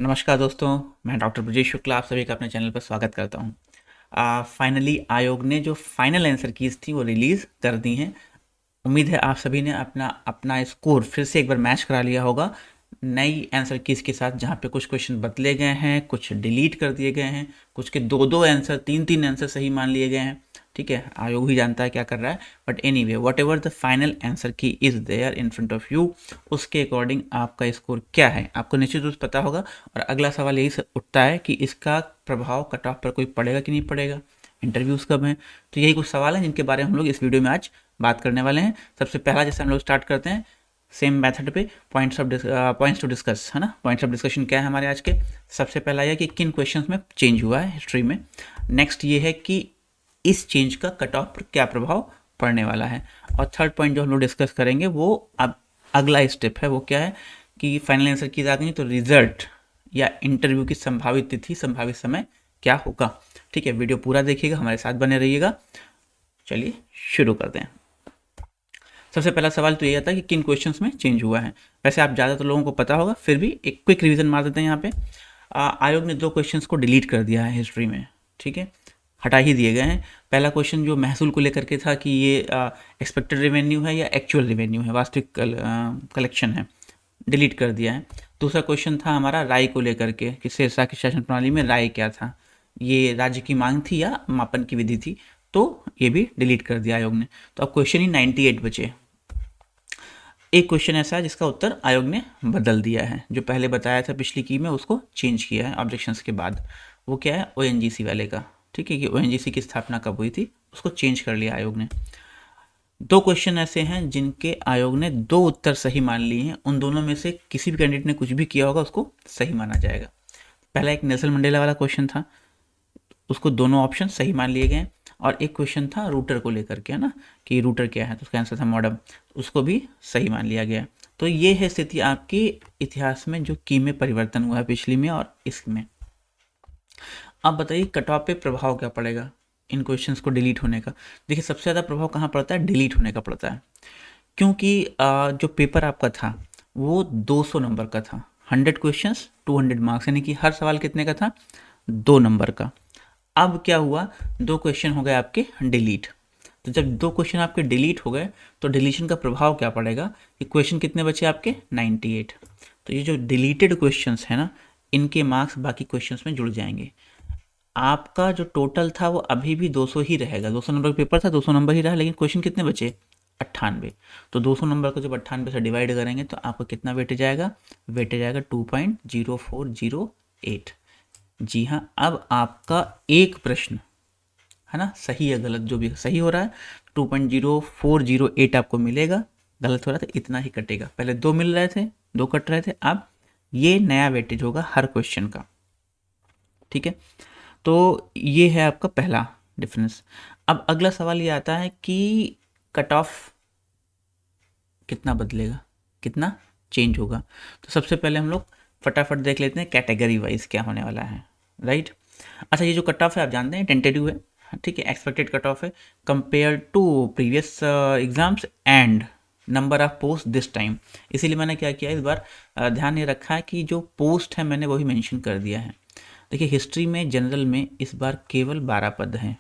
नमस्कार दोस्तों, मैं डॉक्टर ब्रजेश शुक्ला आप सभी का अपने चैनल पर स्वागत करता हूं। फाइनली आयोग ने जो फाइनल आंसर कीज़ थी वो रिलीज़ कर दी हैं। उम्मीद है आप सभी ने अपना अपना स्कोर फिर से एक बार मैच करा लिया होगा नई आंसर कीज़ के साथ, जहाँ पे कुछ क्वेश्चन बदले गए हैं, कुछ डिलीट कर दिए गए हैं, कुछ के दो दो आंसर तीन तीन आंसर सही मान लिए गए हैं। ठीक है, आयोग ही जानता है क्या कर रहा है, but anyway whatever the final answer key is there in front of you, उसके अकॉर्डिंग आपका स्कोर क्या है आपको निश्चित रूप से पता होगा। और अगला सवाल यही उठता है कि इसका प्रभाव कट ऑफ पर कोई पड़ेगा कि नहीं पड़ेगा, इंटरव्यूज़ कब हैं। तो यही कुछ सवाल हैं जिनके बारे में हम लोग इस वीडियो में आज बात करने वाले हैं। सबसे पहला जैसे हम लोग स्टार्ट करते हैं सेम मेथड पे, पॉइंट्स टू डिस्कस, है ना। पॉइंट्स ऑफ डिस्कशन क्या है हमारे आज के? सबसे पहला यह कि किन क्वेश्चंस में चेंज हुआ है हिस्ट्री में। नेक्स्ट ये है कि इस चेंज का कट ऑफ पर क्या प्रभाव पड़ने वाला है। और थर्ड पॉइंट जो हम लोग डिस्कस करेंगे वो अब अगला स्टेप है, वो क्या है कि फाइनल आंसर की आ गई तो रिजल्ट या इंटरव्यू की संभावित तिथि, संभावित समय क्या होगा। ठीक है, वीडियो पूरा देखिएगा, हमारे साथ बने रहिएगा। चलिए शुरू करते हैं। सबसे पहला सवाल तो ये आता है कि किन क्वेश्चंस में चेंज हुआ है। वैसे आप ज़्यादातर लोगों को पता होगा, फिर भी एक क्विक रिवीजन मार देते हैं यहाँ पे। आयोग ने दो क्वेश्चंस को डिलीट कर दिया है हिस्ट्री में। ठीक है, हटा ही दिए गए हैं। पहला क्वेश्चन जो महसूल को लेकर के था कि ये एक्सपेक्टेड रेवेन्यू है या एक्चुअल रेवेन्यू है, वास्तविक कलेक्शन है, डिलीट कर दिया है। दूसरा क्वेश्चन था हमारा राय को लेकर के कि शेरशाह की शासन प्रणाली में राय क्या था, ये राज्य की मांग थी या मापन की विधि थी, तो ये भी डिलीट कर दिया आयोग ने। तो अब क्वेश्चन ही 98 बचे। एक क्वेश्चन ऐसा है जिसका उत्तर आयोग ने बदल दिया है, जो पहले बताया था पिछली की में उसको चेंज किया है ऑब्जेक्शंस के बाद। वो क्या है? ओएनजीसी वाले का। ठीक है, कि ओएनजीसी की स्थापना कब हुई थी, उसको चेंज कर लिया आयोग ने। दो क्वेश्चन ऐसे हैं जिनके आयोग ने दो उत्तर सही मान लिए हैं, उन दोनों में से किसी भी कैंडिडेट ने कुछ भी किया होगा उसको सही माना जाएगा। पहला एक नेल्सन मंडेला वाला क्वेश्चन था, उसको दोनों ऑप्शन सही मान लिए गए। और एक क्वेश्चन था रूटर को लेकर के, है ना, कि रूटर क्या है, तो उसका आंसर था मॉडम, उसको भी सही मान लिया गया। तो ये है स्थिति आपके इतिहास में जो की में परिवर्तन हुआ है पिछली में और इसमें। अब बताइए कट ऑफ पे प्रभाव क्या पड़ेगा इन क्वेश्चंस को डिलीट होने का। देखिए सबसे ज़्यादा प्रभाव कहाँ पड़ता है? डिलीट होने का पड़ता है, क्योंकि जो पेपर आपका था वो 200 नंबर का था, 100 क्वेश्चंस 200 मार्क्स, यानी कि हर सवाल कितने का था? 2 नंबर का। अब क्या हुआ, दो क्वेश्चन हो गए आपके डिलीट। तो जब दो क्वेश्चन आपके डिलीट हो गए तो डिलीशन का प्रभाव क्या पड़ेगा कि क्वेश्चन कितने बचे आपके? 98। तो ये जो डिलीटेड क्वेश्चंस है ना, इनके मार्क्स बाकी क्वेश्चंस में जुड़ जाएंगे। आपका जो टोटल था वो अभी भी 200 ही रहेगा, 200 नंबर का पेपर था, 200 नंबर ही रहा, लेकिन क्वेश्चन कितने बचे? 98। तो 200 नंबर को जब 98 से डिवाइड करेंगे तो आपको कितना वेटेज आएगा? वेटेज आएगा 2.0408। जी हाँ, अब आपका एक प्रश्न, है ना, सही या गलत, जो भी सही हो रहा है 2.0408 आपको मिलेगा, गलत हो रहा था इतना ही कटेगा। पहले दो मिल रहे थे, दो कट रहे थे, अब ये नया वेटेज होगा हर क्वेश्चन का। ठीक है, तो ये है आपका पहला डिफरेंस। अब अगला सवाल ये आता है कि कट ऑफ कितना बदलेगा, कितना चेंज होगा। तो सबसे पहले हम लोग फटाफट देख लेते हैं कैटेगरी वाइज क्या होने वाला है। राइट, अच्छा ये जो कट ऑफ है आप जानते हैं टेंटेटिव है, ठीक है, एक्सपेक्टेड कट ऑफ है compare to previous exams and number of post this time. इसीलिए मैंने क्या किया इस बार, ध्यान ये रखा है कि जो पोस्ट है मैंने वही मेंशन कर दिया है। देखिए हिस्ट्री में जनरल में इस बार केवल 12 पद हैं।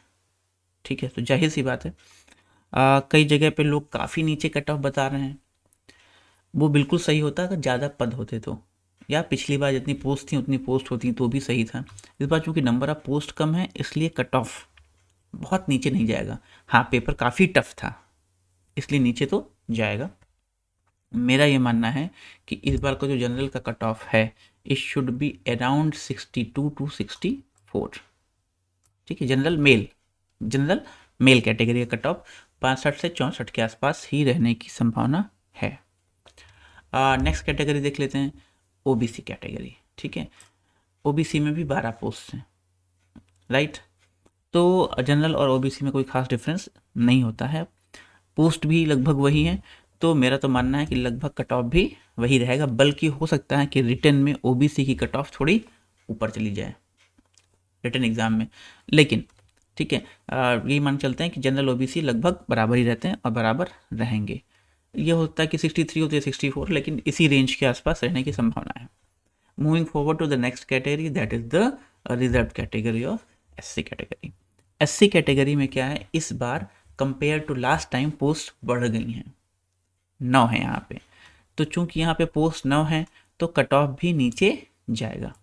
ठीक है, तो जाहिर सी बात है कई जगह पे लोग काफ़ी नीचे कट ऑफ बता रहे हैं। वो बिल्कुल सही होता अगर ज़्यादा पद होते तो, या पिछली बार जितनी पोस्ट थी उतनी पोस्ट होती तो भी सही था। इस बार चूंकि नंबर ऑफ पोस्ट कम है इसलिए कट ऑफ बहुत नीचे नहीं जाएगा। हाँ, पेपर काफ़ी टफ था इसलिए नीचे तो जाएगा। मेरा ये मानना है कि इस बार का जो जनरल का कट ऑफ है it should be around 62 to 64। ठीक है, जनरल मेल कैटेगरी का कट ऑफ 65 से 64 के आसपास ही रहने की संभावना है। नेक्स्ट कैटेगरी देख लेते हैं, ओबीसी कैटेगरी। ठीक है, ओबीसी में भी 12 पोस्ट हैं। राइट, तो जनरल और ओबीसी में कोई खास डिफरेंस नहीं होता है, पोस्ट भी लगभग वही है। तो मेरा तो मानना है कि लगभग कट ऑफ भी वही रहेगा, बल्कि हो सकता है कि रिटर्न में ओबीसी की कट ऑफ थोड़ी ऊपर चली जाए रिटर्न एग्जाम में। लेकिन ठीक है, यही मान चलते हैं कि जनरल ओबीसी लगभग बराबर ही रहते हैं और बराबर रहेंगे। ये होता है कि 63 होती है 64, लेकिन इसी रेंज के आसपास रहने की संभावना है। Moving forward to the next category, that is the reserve category of SC category. SC category में क्या है, इस बार compare to last time post बढ़ गई हैं, 9 है यहाँ पे। तो चूंकि यहाँ पे पोस्ट 9 है तो कट ऑफ भी नीचे जाएगा।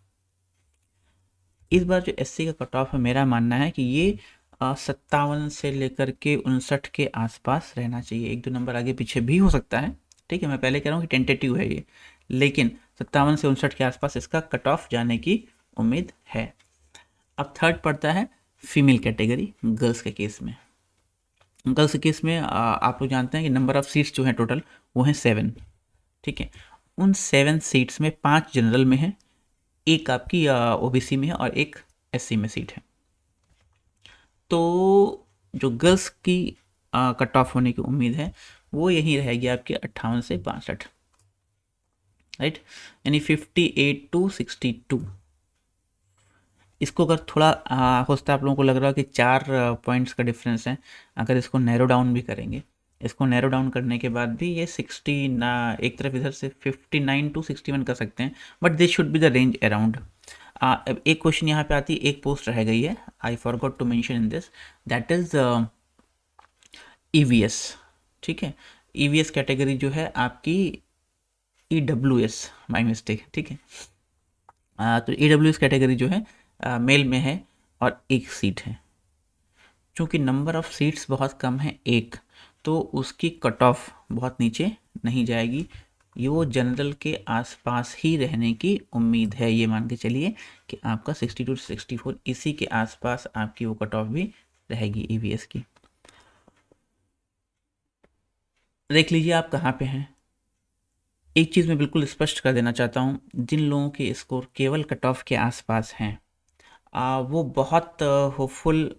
इस बार जो एससी का कट ऑफ है, मेरा मानना है कि ये 57 से लेकर के 59 के आसपास रहना चाहिए। 1-2 नंबर आगे पीछे भी हो सकता है, ठीक है, मैं पहले कह रहा हूँ कि टेंटेटिव है ये, लेकिन 57 से 59 के आसपास इसका कट ऑफ जाने की उम्मीद है। अब थर्ड पड़ता है फीमेल कैटेगरी, गर्ल्स के केस में। गर्ल्स के केस में आप लोग जानते हैं कि नंबर ऑफ सीट्स जो हैं टोटल वो हैं 7, ठीक है। उन 7 सीट्स में 5 जनरल में है, एक आपकी ओबीसी में है और एक एससी में सीट है। तो जो गर्ल्स की कट ऑफ होने की उम्मीद है वो यही रहेगी आपके 58 से 62, राइट, यानी 58 to 62। इसको अगर थोड़ा हो सकता है आप लोगों को लग रहा है कि 4 पॉइंट्स का डिफरेंस है, अगर इसको नैरो डाउन भी करेंगे, इसको नैरो डाउन करने के बाद भी ये 60 ना, एक तरफ इधर से 59 to 61 कर सकते हैं, but this should be the range around. अब एक क्वेश्चन यहाँ पे आती है, एक पोस्ट रह गई है, I forgot to mention in this, that is EVS, ठीक है। ईवीएस कैटेगरी जो है आपकी ईडब्ल्यूएस, माय मिस्टेक, ठीक है। तो ईडब्ल्यूएस कैटेगरी जो है मेल में है और एक सीट है। चूँकि नंबर ऑफ़ सीट्स बहुत कम है एक, तो उसकी कट ऑफ बहुत नीचे नहीं जाएगी, ये वो जनरल के आसपास ही रहने की उम्मीद है। ये मान के चलिए कि आपका 62 से 64 इसी के आसपास आपकी वो कट ऑफ भी रहेगी ईवीएस की। देख लीजिए आप कहाँ पे हैं। एक चीज़ मैं बिल्कुल स्पष्ट कर देना चाहता हूँ, जिन लोगों के स्कोर केवल कट ऑफ के आसपास हैं वो बहुत होपफुल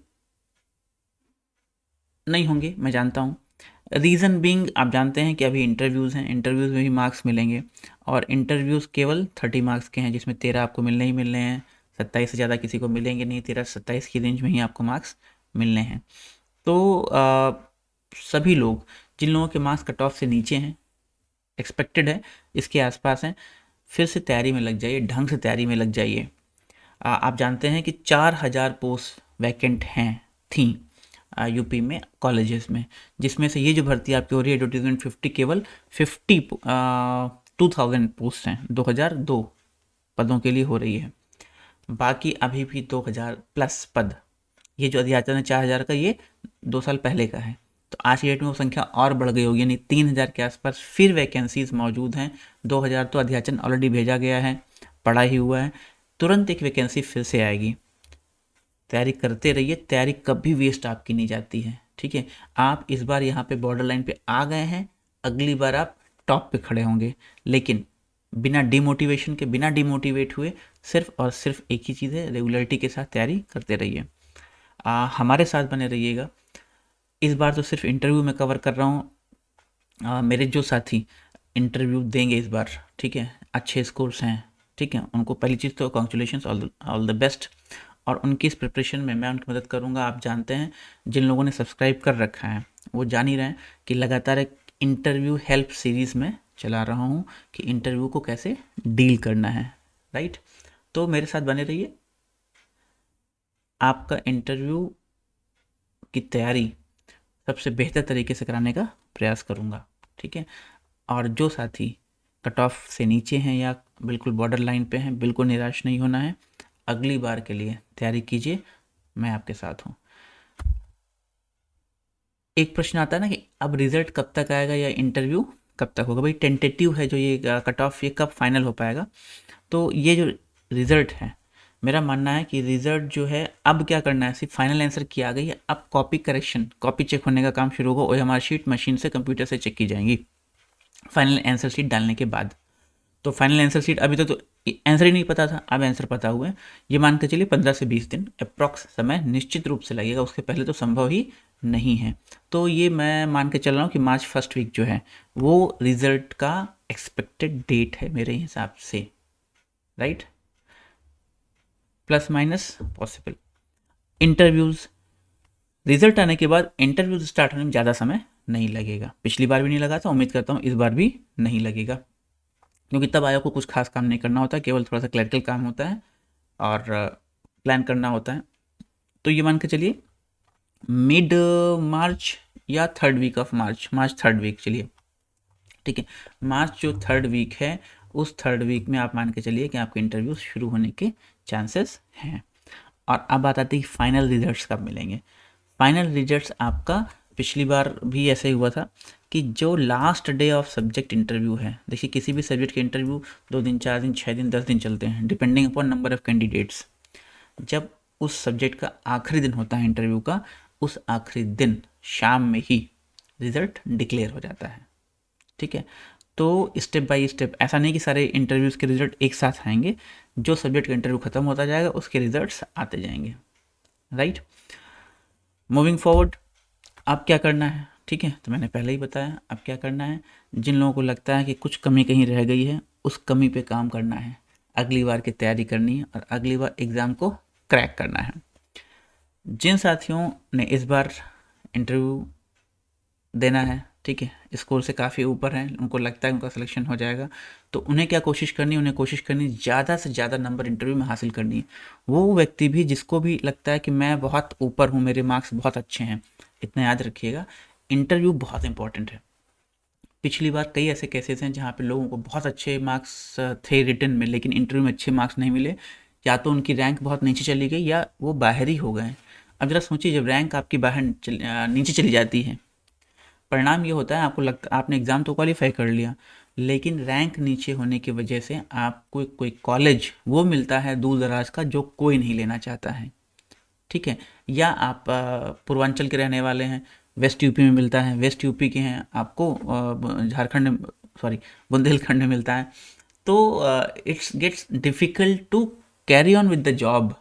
नहीं होंगे, मैं जानता हूँ। रीज़न बीइंग आप जानते हैं कि अभी इंटरव्यूज़ हैं, इंटरव्यूज़ में भी मार्क्स मिलेंगे और इंटरव्यूज़ केवल 30 मार्क्स के हैं, जिसमें 13 आपको मिलने ही मिलने हैं, 27 से ज़्यादा किसी को मिलेंगे नहीं, 13-27 की रेंज में ही आपको मार्क्स मिलने हैं। तो सभी लोग जिन लोगों के मार्क्स कट ऑफ से नीचे हैं, एक्सपेक्टेड है इसके आसपास हैं, फिर से तैयारी में लग जाइए, ढंग से तैयारी में लग जाइए। आप जानते हैं कि 4000 पोस्ट वैकेंट हैं थी यूपी में कॉलेजेस में, जिसमें से ये जो भर्ती आपकी हो रही है एडवर्टीजमेंट 50 केवल 2000 पोस्ट हैं, 2002 पदों के लिए हो रही है। बाकी अभी भी 2000 प्लस पद, ये जो अध्याचन है 4000 का, ये 2 साल पहले का है, तो आज की डेट में वो संख्या और बढ़ गई होगी, यानी 3000 के आसपास फिर वैकेंसीज मौजूद हैं। 2000 तो अध्याचन ऑलरेडी भेजा गया है, पड़ा ही हुआ है, तुरंत एक वैकेंसी फिर से आएगी। तैयारी करते रहिए, तैयारी कभी वेस्ट आपकी नहीं जाती है, ठीक है। आप इस बार यहाँ पे बॉर्डर लाइन पे आ गए हैं, अगली बार आप टॉप पे खड़े होंगे, लेकिन बिना डिमोटिवेशन के, बिना डिमोटिवेट हुए, सिर्फ और सिर्फ एक ही चीज़ है, रेगुलरिटी के साथ तैयारी करते रहिए। हमारे साथ बने रहिएगा। इस बार तो सिर्फ इंटरव्यू में कवर कर रहा हूँ, मेरे जो साथी इंटरव्यू देंगे इस बार, ठीक है, अच्छे स्कोर्स हैं, ठीक है, उनको पहली चीज़ तो कॉन्ग्रेचुलेशंस, ऑल द बेस्ट। और उनकी इस प्रिपरेशन में मैं उनकी मदद करूंगा। आप जानते हैं, जिन लोगों ने सब्सक्राइब कर रखा है वो जान ही रहे हैं कि लगातार एक इंटरव्यू हेल्प सीरीज़ में चला रहा हूँ कि इंटरव्यू को कैसे डील करना है, राइट। तो मेरे साथ बने रहिए, आपका इंटरव्यू की तैयारी सबसे बेहतर तरीके से कराने का प्रयास करूँगा, ठीक है। और जो साथी कट ऑफ से नीचे हैं या बिल्कुल बॉर्डर लाइन पे हैं, बिल्कुल निराश नहीं होना है, अगली बार के लिए तैयारी कीजिए, मैं आपके साथ हूँ। एक प्रश्न आता है ना कि अब रिज़ल्ट कब तक आएगा या इंटरव्यू कब तक होगा। भाई टेंटेटिव है जो ये कट ऑफ, ये कब फाइनल हो पाएगा। तो ये जो रिज़ल्ट है, मेरा मानना है कि रिज़ल्ट जो है अब क्या करना है, सिर्फ फाइनल आंसर की आ गई है, अब कॉपी करेक्शन, कॉपी चेक होने का काम शुरू होगा। OMR शीट मशीन से, कंप्यूटर से चेक की जाएंगी फाइनल आंसर शीट डालने के बाद। तो फाइनल आंसर शीट, अभी तो आंसर ही नहीं पता था, अब आंसर पता हुआ है। ये मान के चलिए 15 से 20 दिन अप्रॉक्स समय निश्चित रूप से लगेगा, उसके पहले तो संभव ही नहीं है। तो ये मैं मान के चल रहा हूँ कि मार्च फर्स्ट वीक जो है वो रिजल्ट का एक्सपेक्टेड डेट है मेरे हिसाब से, right, plus minus possible. Interviews, result आने के बाद इंटरव्यूज़ स्टार्ट होने में ज़्यादा समय नहीं लगेगा, पिछली बार भी नहीं लगा था, उम्मीद करता हूँ इस बार भी नहीं लगेगा। क्योंकि तब आयोग को कुछ खास काम नहीं करना होता, केवल थोड़ा सा क्लरिकल काम होता है और प्लान करना होता है। तो ये मान के चलिए मिड मार्च या third week of March, March third week चलिए, ठीक है। मार्च जो थर्ड वीक है, उस थर्ड वीक में आप मान के चलिए कि आपके इंटरव्यू शुरू होने के चांसेस हैं। और अब बात आती है फाइनल रिजल्ट्स कब मिलेंगे। फाइनल रिजल्ट्स आपका पिछली बार भी ऐसे ही हुआ था कि जो last day of subject interview है, देखिए किसी भी सब्जेक्ट के इंटरव्यू 2 दिन, 4 दिन, 6 दिन, 10 दिन चलते हैं, depending upon number of candidates. जब उस सब्जेक्ट का आखिरी दिन होता है इंटरव्यू का, उस आखिरी दिन शाम में ही रिजल्ट डिक्लेयर हो जाता है, ठीक है। तो स्टेप बाय स्टेप, ऐसा नहीं कि सारे इंटरव्यूज़ के रिजल्ट एक साथ आएंगे, जो सब्जेक्ट का इंटरव्यू खत्म होता जाएगा उसके रिजल्ट्स आते जाएंगे, राइट। मूविंग फॉरवर्ड, अब क्या करना है, ठीक है, तो मैंने पहले ही बताया अब क्या करना है। जिन लोगों को लगता है कि कुछ कमी कहीं रह गई है, उस कमी पे काम करना है, अगली बार की तैयारी करनी है और अगली बार एग्ज़ाम को क्रैक करना है। जिन साथियों ने इस बार इंटरव्यू देना है, ठीक है, स्कोर से काफ़ी ऊपर हैं, उनको लगता है उनका सिलेक्शन हो जाएगा, तो उन्हें क्या कोशिश करनी है, उन्हें कोशिश करनी ज़्यादा से ज़्यादा नंबर इंटरव्यू में हासिल करनी है। वो व्यक्ति भी जिसको भी लगता है कि मैं बहुत ऊपर हूँ, मेरे मार्क्स बहुत अच्छे हैं, इतना याद रखिएगा, इंटरव्यू बहुत इंपॉर्टेंट है। पिछली बार कई ऐसे केसेस हैं जहाँ पे लोगों को बहुत अच्छे मार्क्स थे रिटन में, लेकिन इंटरव्यू में अच्छे मार्क्स नहीं मिले, या तो उनकी रैंक बहुत नीचे चली गई या वो बाहर ही हो गए। अब ज़रा सोचिए, जब रैंक आपकी नीचे चली जाती है, परिणाम ये होता है आपको लगता आपने एग्ज़ाम तो क्वालिफाई कर लिया, लेकिन रैंक नीचे होने की वजह से आपको कोई कॉलेज वो मिलता है दूर दराज का जो कोई नहीं लेना चाहता है, ठीक है। या आप पूर्वांचल के रहने वाले हैं, वेस्ट यूपी में मिलता है, वेस्ट यूपी के हैं, आपको झारखंड में, सॉरी, बुंदेलखंड में मिलता है, तो it's gets difficult to carry on with the job.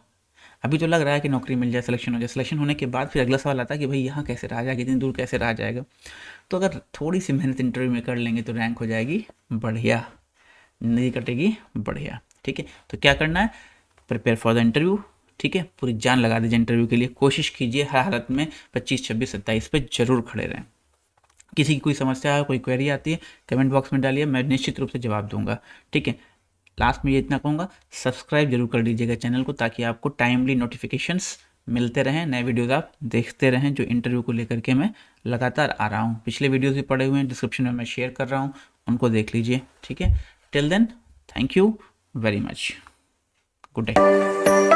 अभी तो लग रहा है कि नौकरी मिल जाए, सिलेक्शन हो जाए, सिलेक्शन होने के बाद फिर अगला सवाल आता है कि भाई यहाँ कैसे रहा जाएगा, इतनी दूर कैसे रहा जाएगा। तो अगर थोड़ी सी मेहनत इंटरव्यू में कर लेंगे तो रैंक हो जाएगी बढ़िया, ज़िंदगी कटेगी बढ़िया, ठीक है। तो क्या करना है, प्रिपेयर फॉर द इंटरव्यू, ठीक है, पूरी जान लगा दीजिए इंटरव्यू के लिए, कोशिश कीजिए हर हालत में 25, 26, 27 पे जरूर खड़े रहें। किसी की कोई समस्या है, कोई क्वेरी आती है, कमेंट बॉक्स में डालिए, मैं निश्चित रूप से जवाब दूंगा, ठीक है। लास्ट में ये इतना कहूँगा, सब्सक्राइब जरूर कर लीजिएगा चैनल को, ताकि आपको टाइमली नोटिफिकेशंस मिलते रहें, नए वीडियोज़ आप देखते रहें जो इंटरव्यू को लेकर के मैं लगातार आ रहा हूँ। पिछले वीडियोज़ भी पड़े हुए हैं, डिस्क्रिप्शन में मैं शेयर कर रहा हूँ, उनको देख लीजिए, ठीक है। Till then, thank you very much, good day.